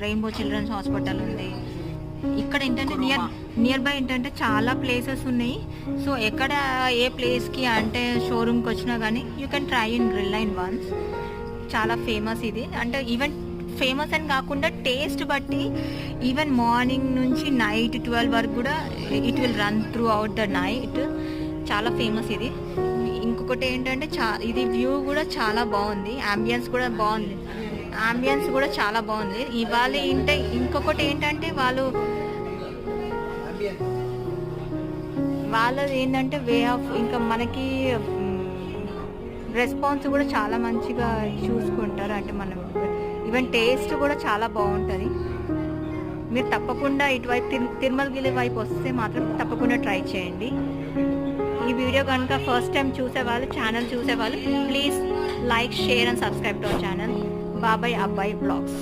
Rainbow children's hospital ఉంది. ఇక్కడ ఏంటంటే నియర్ బై ఏంటంటే చాలా ప్లేసెస్ ఉన్నాయి. సో ఎక్కడ ఏ ప్లేస్కి అంటే షోరూమ్కి వచ్చినా కానీ you can try in grill line once. చాలా ఫేమస్ ఇది. అంటే ఈవెన్ ఫేమస్ అని కాకుండా టేస్ట్ బట్టి ఈవెన్ మార్నింగ్ నుంచి నైట్ 12 వరకు కూడా it will run through out the night. చాలా ఫేమస్ ఇది. ఇంకొకటి ఏంటంటే ఇది వ్యూ కూడా చాలా బాగుంది. అంబియన్స్ కూడా బాగుంది. అంబియన్స్ కూడా చాలా బాగుంది. ఇవాళ ఇంకొకటి ఏంటంటే వాళ్ళది ఏంటంటే వే ఆఫ్ ఇంకా మనకి రెస్పాన్స్ కూడా చాలా మంచిగా చూసుకుంటారు. అంటే మనం ఈవెన్ టేస్ట్ కూడా చాలా బాగుంటుంది. మీరు తప్పకుండా ఇటువైపు తిరుమలగిరి వైపు వస్తే మాత్రం తప్పకుండా ట్రై చేయండి. ఈ వీడియో కనుక ఫస్ట్ టైం చూసేవాళ్ళు, ఛానల్ చూసేవాళ్ళు, please like, share and subscribe to our channel బాబాయ్ అబ్బాయి బ్లాగ్స్.